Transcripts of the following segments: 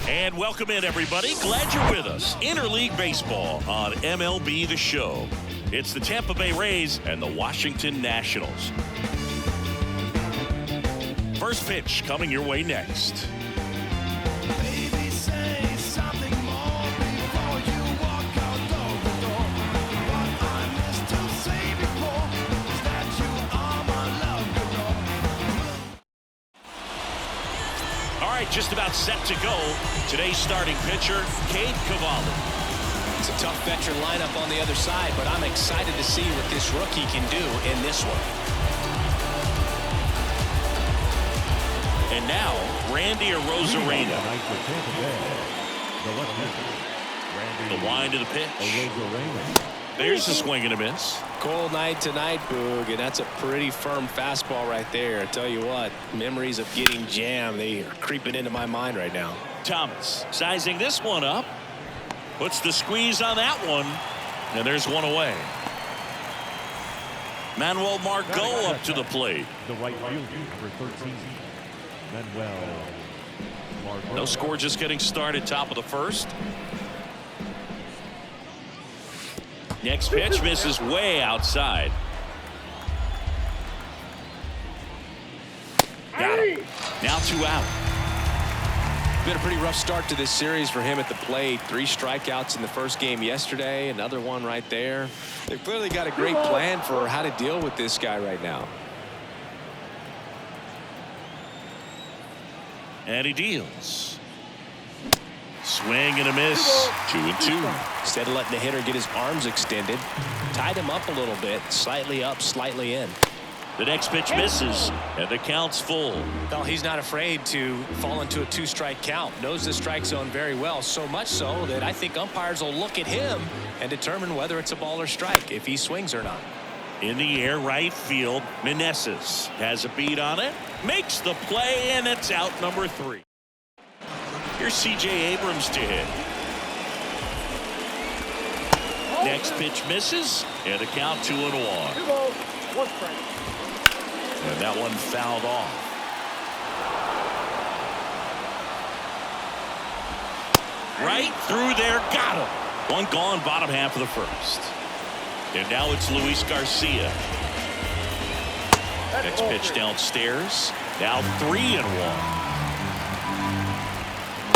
And welcome in, everybody. Glad you're with us. Interleague Baseball on MLB The Show. It's the Tampa Bay Rays and the Washington Nationals. First pitch coming your way next. Just about set to go. Today's starting pitcher, Cade Cavalli. It's a tough veteran lineup on the other side, but I'm excited to see what this rookie can do in this one. And now, Randy Arozarena. The wind of the pitch. There's a swing and a miss. Cold night tonight, Boog, and that's a pretty firm fastball right there. I tell you what, memories of getting jammed, they are creeping into my mind right now. Thomas sizing this one up. Puts the squeeze on that one. And there's one away. Manuel Margot up to the plate. The right fielder, number 13, Manuel Margot. No score, just getting started, top of the first. Next pitch misses way outside. Got him. Now 2 out. Been a pretty rough start to this series for him at the plate. 3 strikeouts in the first game yesterday. Another one right there. They've clearly got a great plan for how to deal with this guy right now. And he deals. Swing and a miss. 2-2. Instead of letting the hitter get his arms extended, tied him up a little bit, slightly up, slightly in. The next pitch misses, and the count's full. Well, he's not afraid to fall into a 2-strike count. Knows the strike zone very well, so much so that I think umpires will look at him and determine whether it's a ball or strike, if he swings or not. In the air, right field, Meneses has a beat on it, makes the play, and it's out number 3. Here's C.J. Abrams to hit. Next pitch misses, and the count 2-1. And that one fouled off. Right through there, got him. One gone, bottom half of the first. And now it's Luis Garcia. Next pitch downstairs. Now 3-1.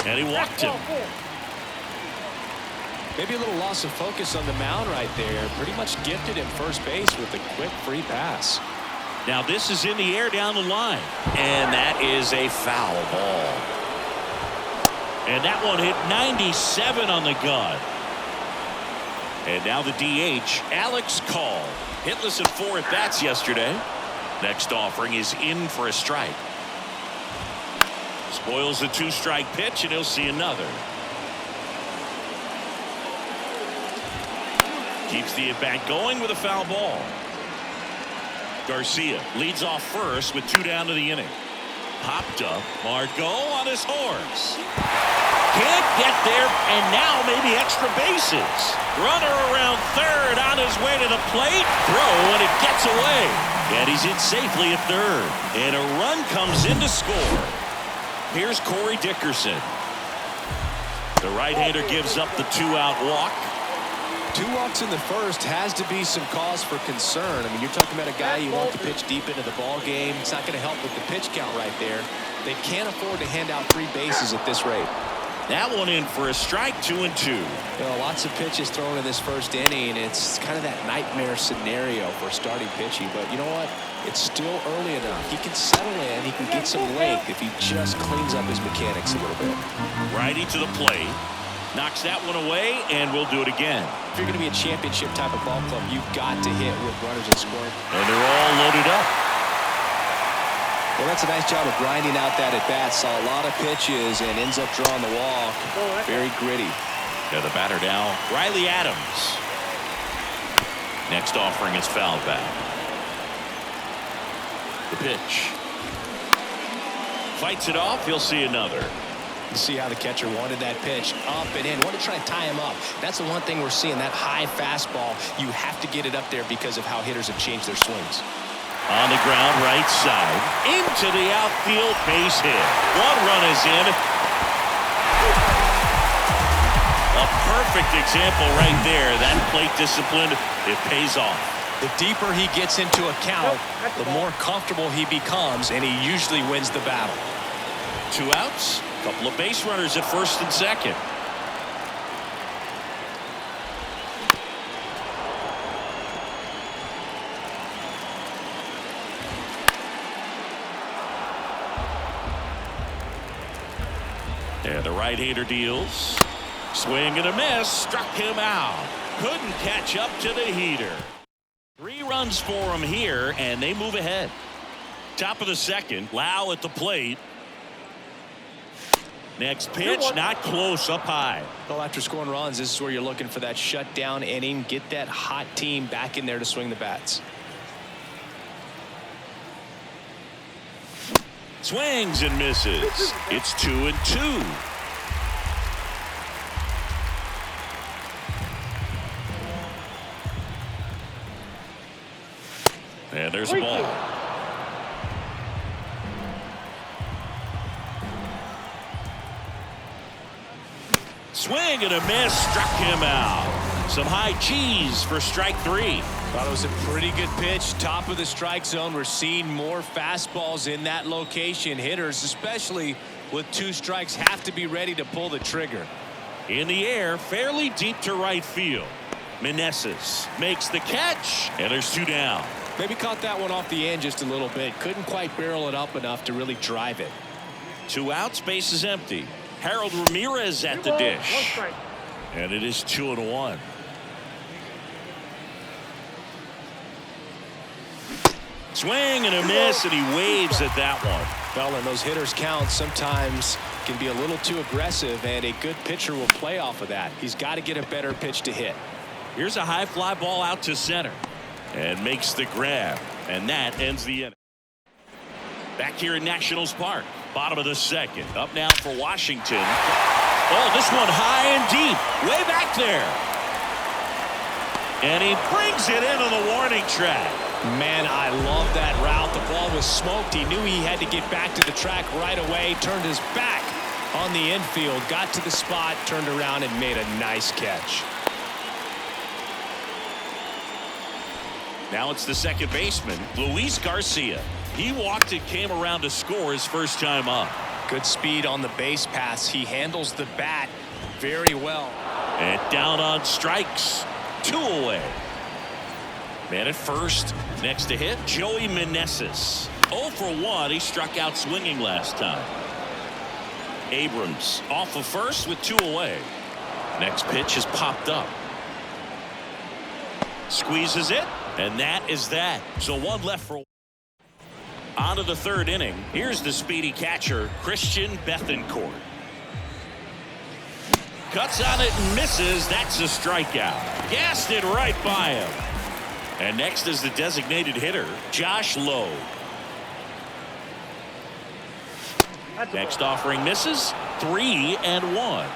And he walked him. Maybe a little loss of focus on the mound right there. Pretty much gifted him first base with a quick free pass. Now this is in the air down the line. And that is a foul ball. And that one hit 97 on the gun. And now the DH, Alex Call. Hitless at 4 at-bats yesterday. Next offering is in for a strike. Spoils the 2-strike pitch, and he'll see another. Keeps the at-bat going with a foul ball. Garcia leads off first with 2 down to the inning. Popped up. Margot on his horse. Can't get there, and now maybe extra bases. Runner around third on his way to the plate. Throw, and it gets away. And he's in safely at third. And a run comes in to score. Here's Corey Dickerson. The right-hander gives up the 2-out walk. 2 walks in the first has to be some cause for concern. I mean, you're talking about a guy you want to pitch deep into the ball game. It's not going to help with the pitch count right there. They can't afford to hand out 3 bases at this rate. That one in for a strike, 2-2. You know, lots of pitches thrown in this first inning. It's kind of that nightmare scenario for starting pitching. But you know what? It's still early enough. He can settle in. He can get some length if he just cleans up his mechanics a little bit. Righty to the plate. Knocks that one away, and we'll do it again. If you're going to be a championship type of ball club, you've got to hit with runners in scoring. And they're all loaded up. Well, that's a nice job of grinding out that at-bat. Saw a lot of pitches and ends up drawing the walk. Very gritty. Yeah, the batter now, Riley Adams. Next offering is fouled back. The pitch. Fights it off. He'll see another. You see how the catcher wanted that pitch up and in. Want to try and tie him up. That's the one thing we're seeing, that high fastball. You have to get it up there because of how hitters have changed their swings. On the ground, right side. Into the outfield, base hit. One run is in. A perfect example right there. That plate discipline, it pays off. The deeper he gets into a count, the more comfortable he becomes, and he usually wins the battle. 2 outs, a couple of base runners at first and second. And the right-hander deals. Swing and a miss. Struck him out. Couldn't catch up to the heater. 3 runs for him here, and they move ahead. Top of the second. Lau at the plate. Next pitch, not close, up high. Well, after scoring runs, this is where you're looking for that shutdown inning. Get that hot team back in there to swing the bats. Swings and misses. It's 2-2. And there's a ball. Swing and a miss. Struck him out. Some high cheese for strike 3. Thought it was a pretty good pitch. Top of the strike zone. We're seeing more fastballs in that location. Hitters, especially with 2 strikes, have to be ready to pull the trigger. In the air, fairly deep to right field. Meneses makes the catch, and there's 2 down. Maybe caught that one off the end just a little bit. Couldn't quite barrel it up enough to really drive it. 2 outs, base is empty. Harold Ramirez at the dish. And it is 2-1. Swing and a miss, and he waves at that one. Well, and those hitters count sometimes can be a little too aggressive, and a good pitcher will play off of that. He's got to get a better pitch to hit. Here's a high fly ball out to center. And makes the grab. And that ends the inning. Back here in Nationals Park. Bottom of the second. Up now for Washington. Oh, this one high and deep. Way back there. And he brings it in on the warning track. Man, I love that route. The ball was smoked. He knew he had to get back to the track right away. Turned his back on the infield. Got to the spot. Turned around and made a nice catch. Now it's the second baseman, Luis Garcia. He walked and came around to score his first time up. Good speed on the base pass. He handles the bat very well. And down on strikes. 2 away. Man at first. Next to hit, Joey Meneses. 0 for 1. He struck out swinging last time. Abrams off of first with 2 away. Next pitch is popped up. Squeezes it. And that is that. So 1 left for. On to the 3rd inning. Here's the speedy catcher, Christian Bethancourt. Cuts on it and misses. That's a strikeout. Gassed it right by him. And next is the designated hitter, Josh Lowe. Next offering misses. 3-1.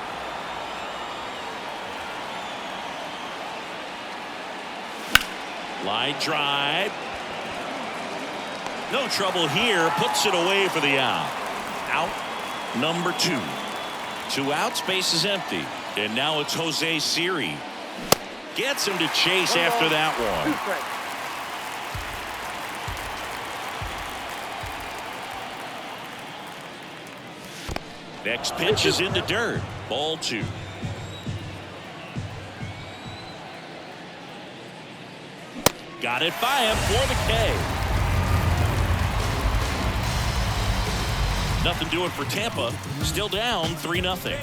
Line drive. No trouble here. Puts it away for the out. Out number 2. 2 outs. Base is empty. And now it's Jose Siri. Gets him to chase after that one. Next pitch is in the dirt. Ball 2. Got it by him for the K. Nothing doing for Tampa. Still down 3-0.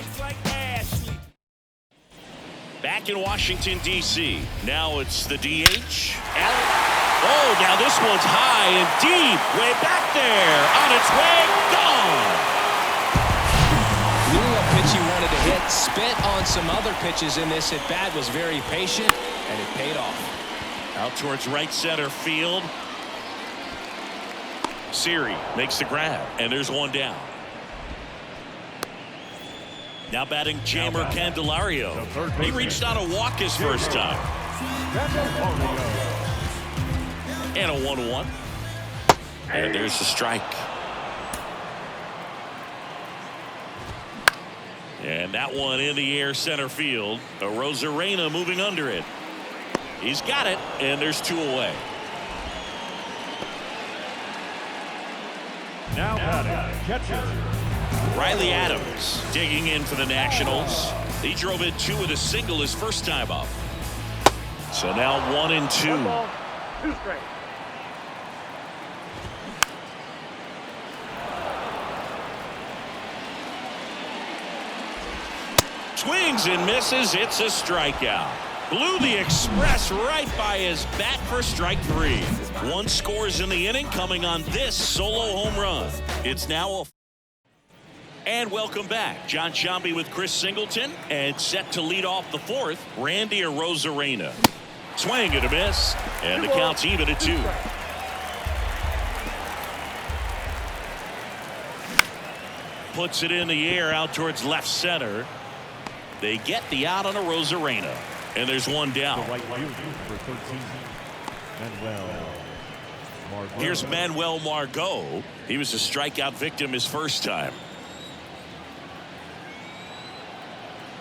Back in Washington, D.C. Now it's the DH. Oh, now this one's high and deep. Way back there. On its way. Gone. Knew what pitch he wanted to hit. Spit on some other pitches in this at bat. Was very patient, and it paid off. Out towards right center field. Siri makes the grab, and there's 1 down. Now batting Jamer Candelario. He reached on a walk his first time. And a 1-1. And there's the strike. And that one in the air center field. Arozarena moving under it. He's got it, and there's 2 away. Now batting, catcher Riley Adams digging in for the Nationals. He drove in 2 with a single his first time up. So now 1 and 2. 2 straight. Swings and misses. It's a strikeout. Blew the express right by his bat for strike 3. 1 scores in the inning coming on this solo home run. It's now a... And welcome back. John Sciambi with Chris Singleton, and set to lead off the 4th, Randy Arozarena. Swing and a miss, and the count's even at 2. Puts it in the air out towards left center. They get the out on Arozarena, and there's 1 down. right fielder for 13, Manuel Margot. Here's Manuel Margot. He was a strikeout victim his first time.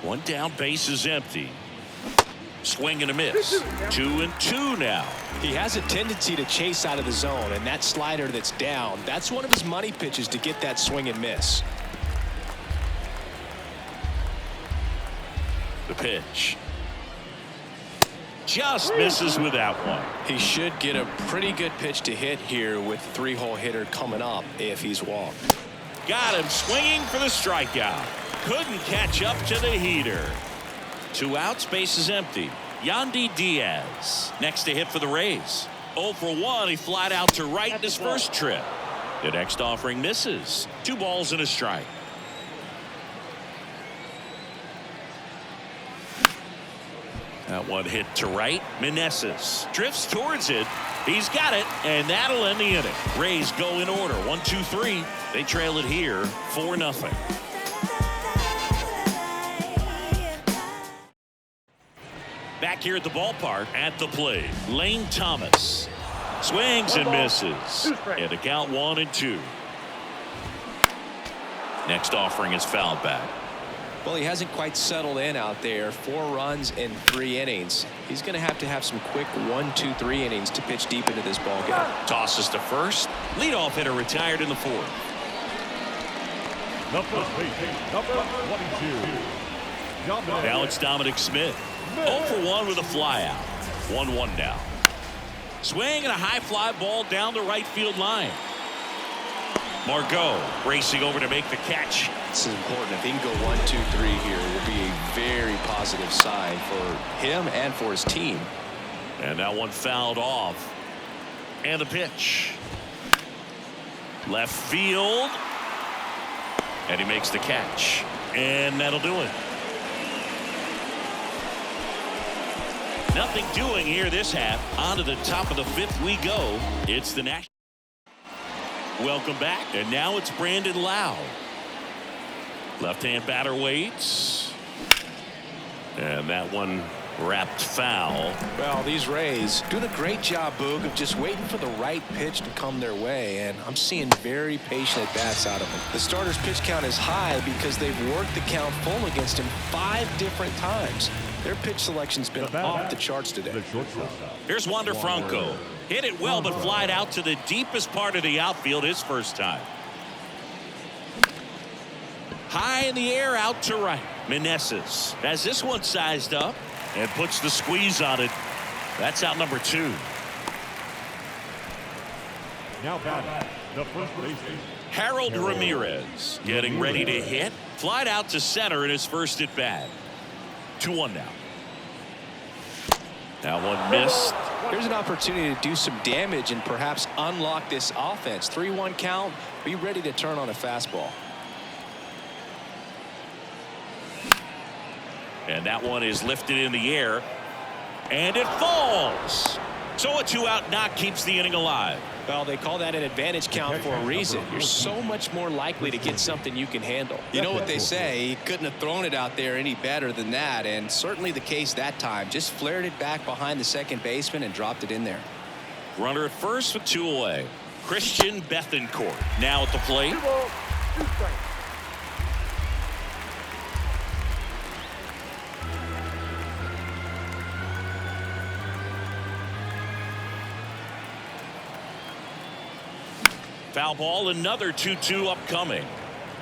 1 down, base is empty. Swing and a miss. 2 and 2 now. He has a tendency to chase out of the zone, and that slider that's down, that's one of his money pitches to get that swing and miss. The pitch. Just misses with that one. He should get a pretty good pitch to hit here with 3-hole hitter coming up if he's walked. Got him swinging for the strikeout. Couldn't catch up to the heater. 2 outs, base is empty. Yandy Diaz next to hit for the Rays. 0 for 1. He flied out to right in his first trip. The next offering misses. 2 balls and a strike. That one hit to right. Meneses drifts towards it. He's got it, and that'll end the inning. Rays go in order. 1, 2, 3. They trail it here 4-0. Back here at the ballpark at the plate, Lane Thomas swings and misses, and the count 1 and 2. Next offering is fouled back. Well, he hasn't quite settled in out there. 4 runs in 3 innings. He's going to have some quick 1, 2, 3 innings to pitch deep into this ball game. Tosses to first. Leadoff hitter retired in the 4th. The first baseman, number 22. Now it's Dominic Smith. 0 for 1 with a flyout. 1-1 now. Swing and a high fly ball down the right field line. Margot racing over to make the catch. This is important. If he can go 1, 2, 3 here, it will be a very positive sign for him and for his team. And that one fouled off. And the pitch. Left field. And he makes the catch. And that'll do it. Nothing doing here this half. On to the top of the 5th we go. It's the National. Welcome back. And now it's Brandon Lowe. Left-hand batter waits. And that one wrapped foul. Well, these Rays doing a great job, Boog, of just waiting for the right pitch to come their way, and I'm seeing very patient at-bats out of them. The starter's pitch count is high because they've worked the count full against him 5 different times. Their pitch selection's been off the charts today. Here's Wander Franco. Hit it well, but flied out to the deepest part of the outfield his first time. High in the air out to right. Meneses has this one sized up and puts the squeeze on it. That's out number 2. Now batting, the first baseman, Harold Ramirez getting ready to hit. Flied out to center in his first at bat. 2-1 now. That one missed. Here's an opportunity to do some damage and perhaps unlock this offense. 3-1 count. Be ready to turn on a fastball. And that one is lifted in the air. And it falls. So a 2-out knock keeps the inning alive. Well, they call that an advantage count for a reason. You're so much more likely to get something you can handle. You know what they say, he couldn't have thrown it out there any better than that, and certainly the case that time. Just flared it back behind the second baseman and dropped it in there. Runner at first with 2 away. Christian Bethancourt now at the plate. Foul ball, another 2-2 upcoming.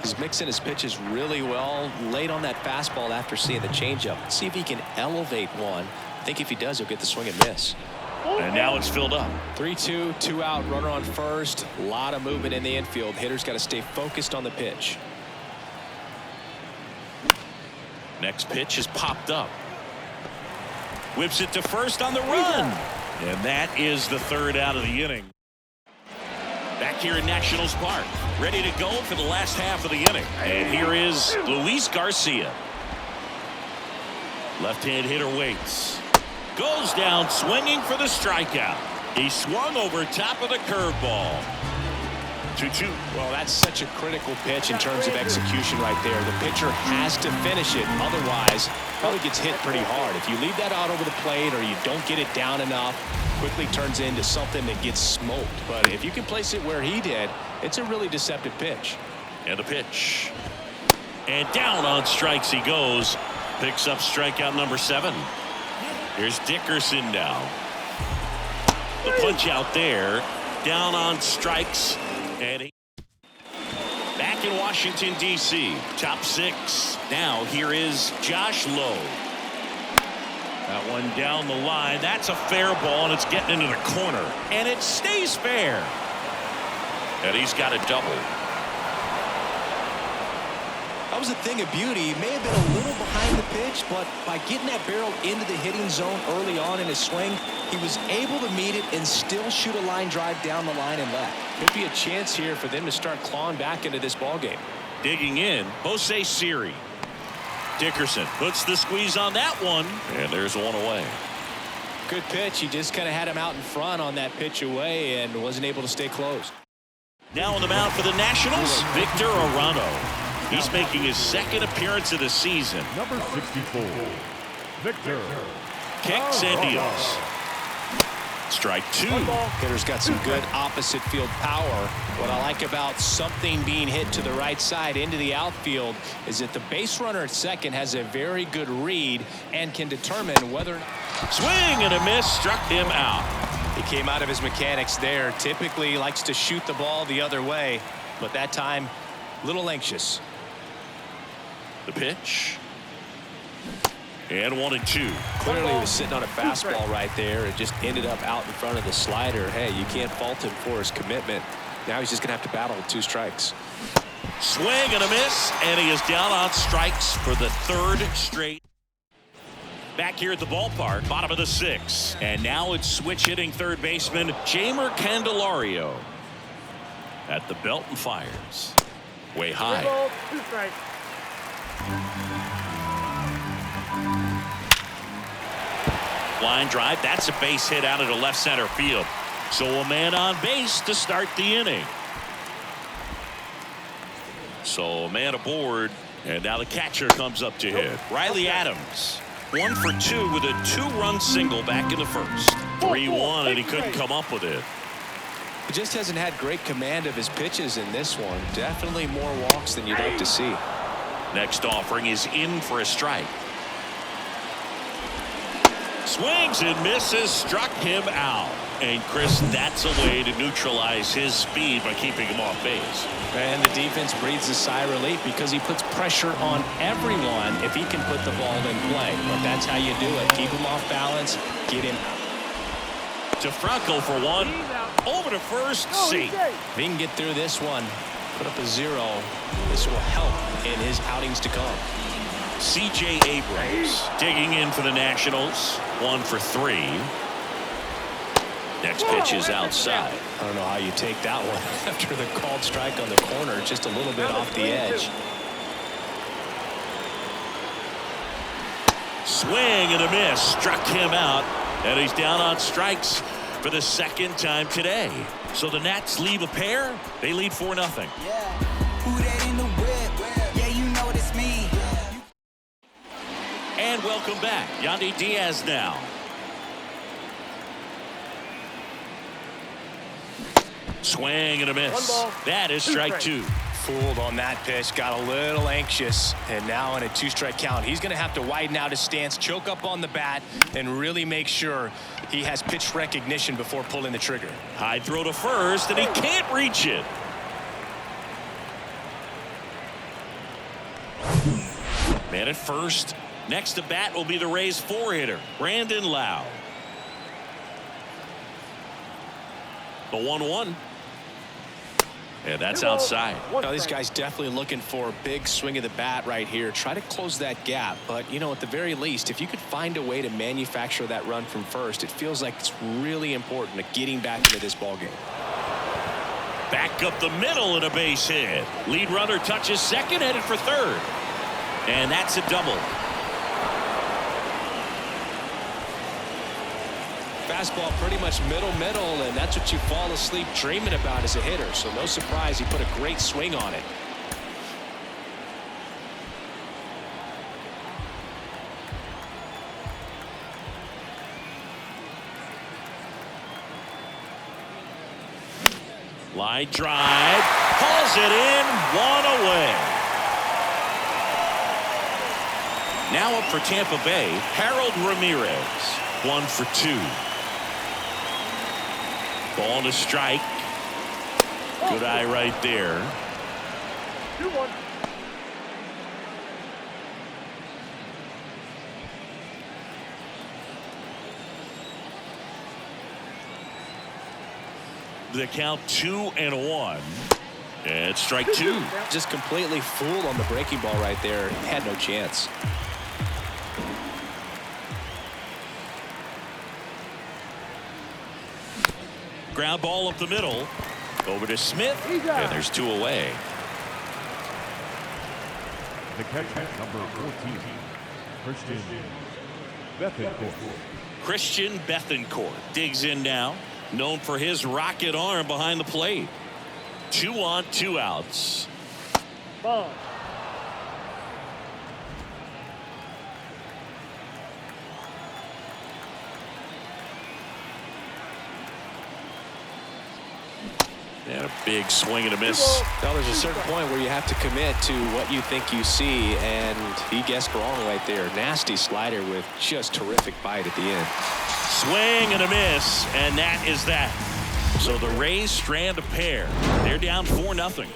He's mixing his pitches really well. Late on that fastball after seeing the changeup. See if he can elevate one. I think if he does, he'll get the swing and miss. And now it's filled up. 3-2, 2 out, runner on first. A lot of movement in the infield. Hitter's got to stay focused on the pitch. Next pitch is popped up. Whips it to first on the run. And that is the third out of the inning. Back here in Nationals Park, ready to go for the last half of the inning. And here is Luis Garcia. Left-hand hitter waits. Goes down swinging for the strikeout. He swung over top of the curveball. 2-2. Well, that's such a critical pitch in terms of execution right there. The pitcher has to finish it. Otherwise, probably gets hit pretty hard. If you leave that out over the plate or you don't get it down enough, quickly turns into something that gets smoked. But if you can place it where he did, it's a really deceptive pitch. And the pitch. And down on strikes he goes. Picks up strikeout number 7. Here's Dickerson now. The punch out there. Down on strikes. And he back in Washington, D.C. Top 6. Now here is Josh Lowe. That one down the line. That's a fair ball, and it's getting into the corner. And it stays fair. And he's got a double. That was a thing of beauty. He may have been a little behind the pitch, but by getting that barrel into the hitting zone early on in his swing, he was able to meet it and still shoot a line drive down the line and left. Could be a chance here for them to start clawing back into this ball game. Digging in, Jose Siri. Dickerson puts the squeeze on that one, and there's one away. Good pitch. He just kind of had him out in front on that pitch away and wasn't able to stay close. Now on the mound for the Nationals, Victor Arano. He's making his second appearance of the season. Number 64, Victor. Kicks and deals. Strike 2. Hitter's got some good opposite field power. What I like about something being hit to the right side into the outfield is that the base runner at second has a very good read and can determine whether or not. Swing and a miss, struck him out. He came out of his mechanics there. Typically likes to shoot the ball the other way, but that time a little anxious. The pitch. And 1-2. Clearly he was sitting on a fastball right there. It just ended up out in front of the slider. Hey, you can't fault him for his commitment. Now he's just going to have to battle with 2 strikes. Swing and a miss, and he is down on strikes for the 3rd straight. Back here at the ballpark, bottom of the 6th. And now it's switch hitting third baseman Jeimer Candelario. At the belt and fires. Way high. Line drive. That's a base hit out into left center field. So a man on base to start the inning. So a man aboard. And now the catcher comes up to hit. Riley Adams. 1 for 2 with a 2-run single back in the first. 3-1, and he couldn't come up with it. He just hasn't had great command of his pitches in this one. Definitely more walks than you'd like to see. Next offering is in for a strike. Swings and misses, struck him out. And Chris, that's a way to neutralize his speed by keeping him off base. And the defense breathes a sigh of relief because he puts pressure on everyone if he can put the ball in play. But that's how you do it. Keep him off balance, get him out. To Franco for 1. Over to first, safe. If he can get through this one, put up a 0, this will help in his outings to come. C.J. Abrams digging in for the Nationals. 1 for 3. Next pitch is outside. I don't know how you take that one after the called strike on the corner, just a little bit off the edge. Swing and a miss, struck him out, and he's down on strikes for the 2nd time today. So the Nats leave a pair. They lead 4-0. Yeah. Who that in the whip? Yeah, you know it's me. And welcome back. Yandy Diaz now. Swing and a miss. That is strike two. Fooled on that pitch, got a little anxious, and now in a 2-strike count, he's going to have to widen out his stance, choke up on the bat, and really make sure he has pitch recognition before pulling the trigger. High throw to first, and he can't reach it. Man at first. Next to bat will be the Rays 4-hitter, Brandon Lowe. The 1-1. And that's outside. Now, this guy's definitely looking for a big swing of the bat right here. Try to close that gap. But, you know, at the very least, if you could find a way to manufacture that run from first, it feels like it's really important to getting back into this ballgame. Back up the middle and a base hit. Lead runner touches second, headed for third. And that's a double. Fastball pretty much middle, and that's what you fall asleep dreaming about as a hitter. So no surprise he put a great swing on it. Line drive, hauls it in, one away. Now up for Tampa Bay, Harold Ramirez, 1 for 2. Ball to strike. Good eye right there. 2-1. The count 2-1. And strike 2. Just completely fooled on the breaking ball right there. Had no chance. Ground ball up the middle. Over to Smith. And there's 2 away. The catcher, number 14, Christian Bethancourt. Christian Bethancourt digs in now. Known for his rocket arm behind the plate. 2 on, 2 outs. Ball. And a big swing and a miss. Now there's a certain point where you have to commit to what you think you see, and he guessed wrong right there. Nasty slider with just terrific bite at the end. Swing and a miss, and that is that. So the Rays strand a pair. They're down 4-0.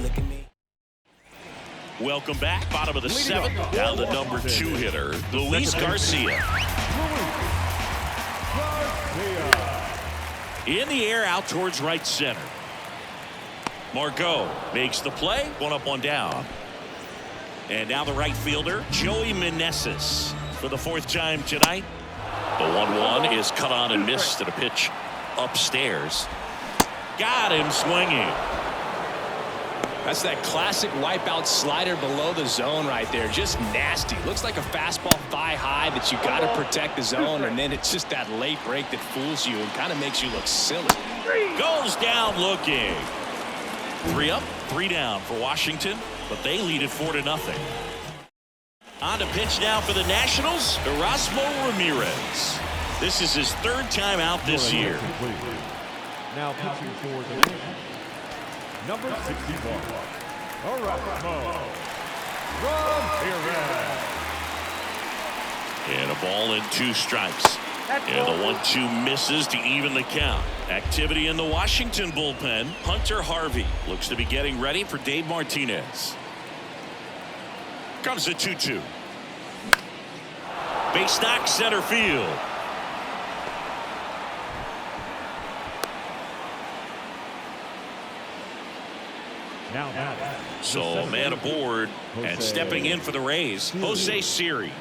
Look at me. Welcome back. Bottom of the 7th. Now the number 2 hitter, Luis Garcia. In the air out towards right center. Margot makes the play. 1 up, 1 down. And now the right fielder, Joey Meneses, for the 4th time tonight. The 1-1 is cut on and missed at a pitch upstairs. Got him swinging. That's that classic wipeout slider below the zone right there. Just nasty. Looks like a fastball thigh high that you got to protect the zone, and then it's just that late break that fools you and kind of makes you look silly. Goes down looking. 3 up, 3 down for Washington, but they lead it 4-0. On to pitch now for the Nationals, Erasmo Ramirez. This is his 3rd time out this year. Now pitching for the Nationals, number 61, Erasmo Ramirez. And a ball and 2 strikes. And the 1-2 misses to even the count. Activity in the Washington bullpen. Hunter Harvey looks to be getting ready for Dave Martinez. Comes the 2-2. Base knock center field. So man aboard and stepping in for the Rays, Jose Siri.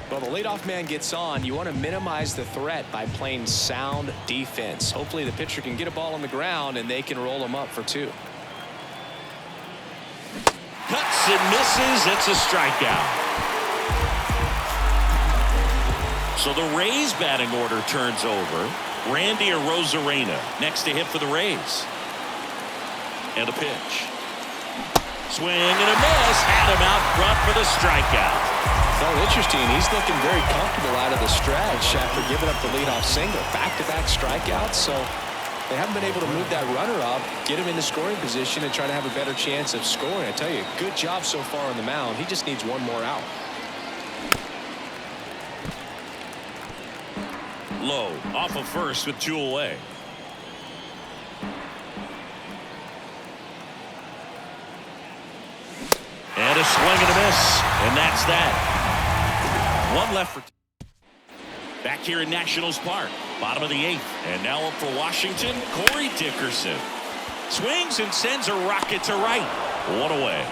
Well, the leadoff man gets on. You want to minimize the threat by playing sound defense. Hopefully the pitcher can get a ball on the ground and they can roll him up for 2. Cuts and misses. It's a strikeout. So the Rays batting order turns over. Randy Arozarena next to hit for the Rays. And a pitch. Swing and a miss. Had him out front for the strikeout. So interesting. He's looking very comfortable out of the stretch after giving up the leadoff single. Back-to-back strikeouts. So they haven't been able to move that runner up, get him into scoring position, and try to have a better chance of scoring. I tell you, good job so far on the mound. He just needs one more out. Low off of first with 2 away. And a swing and a miss. And that's that. One left for. Back here in Nationals Park. Bottom of the 8th. And now up for Washington, Corey Dickerson. Swings and sends a rocket to right. 1 away.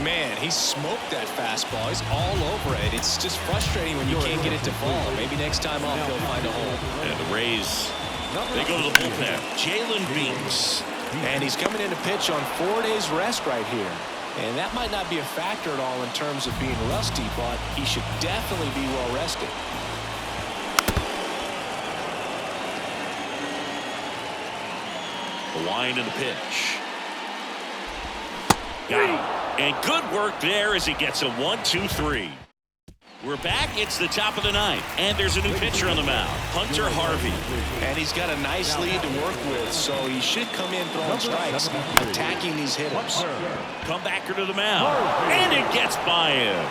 Man, he smoked that fastball. He's all over it. It's just frustrating when you can't get it to fall. Maybe next time off he'll find a hole. And the Rays, they go to the bullpen. Jalen Beeks. And he's coming in to pitch on 4 days rest right here. And that might not be a factor at all in terms of being rusty, but he should definitely be well rested. The wind and the pitch. Got him. And good work there as he gets a 1-2-3. We're back. It's the top of the 9th. And there's a new pitcher on the mound, Hunter Harvey. And he's got a nice lead to work with, so he should come in throwing strikes, attacking these hitters. Comebacker to the mound. And it gets by him.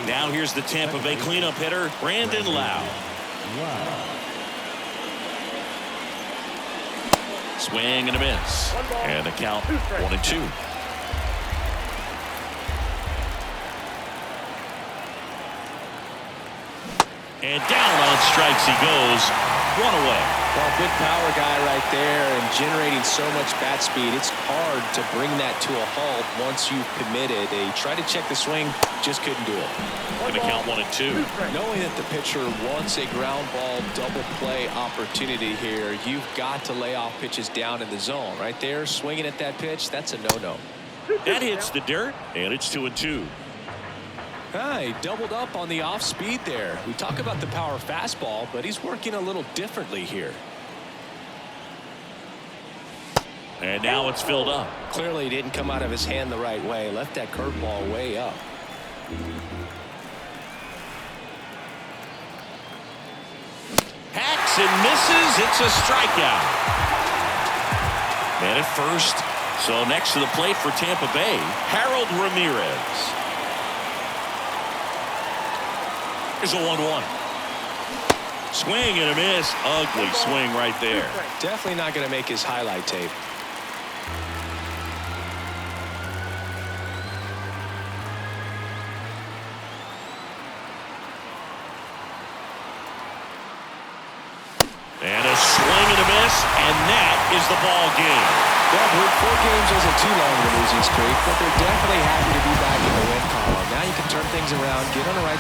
Now here's the Tampa Bay cleanup hitter, Brandon Lau. Swing and a miss. And a count 1-2. And down on strikes he goes. 1 away. Well, big power guy right there and generating so much bat speed. It's hard to bring that to a halt once you've committed. They tried to check the swing, just couldn't do it. Going to count 1-2. Knowing that the pitcher wants a ground ball double play opportunity here, you've got to lay off pitches down in the zone. Right there, swinging at that pitch, that's a no-no. That hits the dirt, and it's 2-2. He doubled up on the off speed there. We talk about the power fastball, but he's working a little differently here. And now it's filled up. Clearly didn't come out of his hand the right way. Left that curveball way up. Hacks and misses. It's a strikeout. And at first, so next to the plate for Tampa Bay, Harold Ramirez. Here's a 1-1. Swing and a miss. Ugly swing right there. Definitely not going to make his highlight tape. And a swing and a miss, and that is the ball game. Well, 4 games isn't too long of a losing streak, but they're definitely happy to be back in the win column. Now you can turn things around, get on the right track.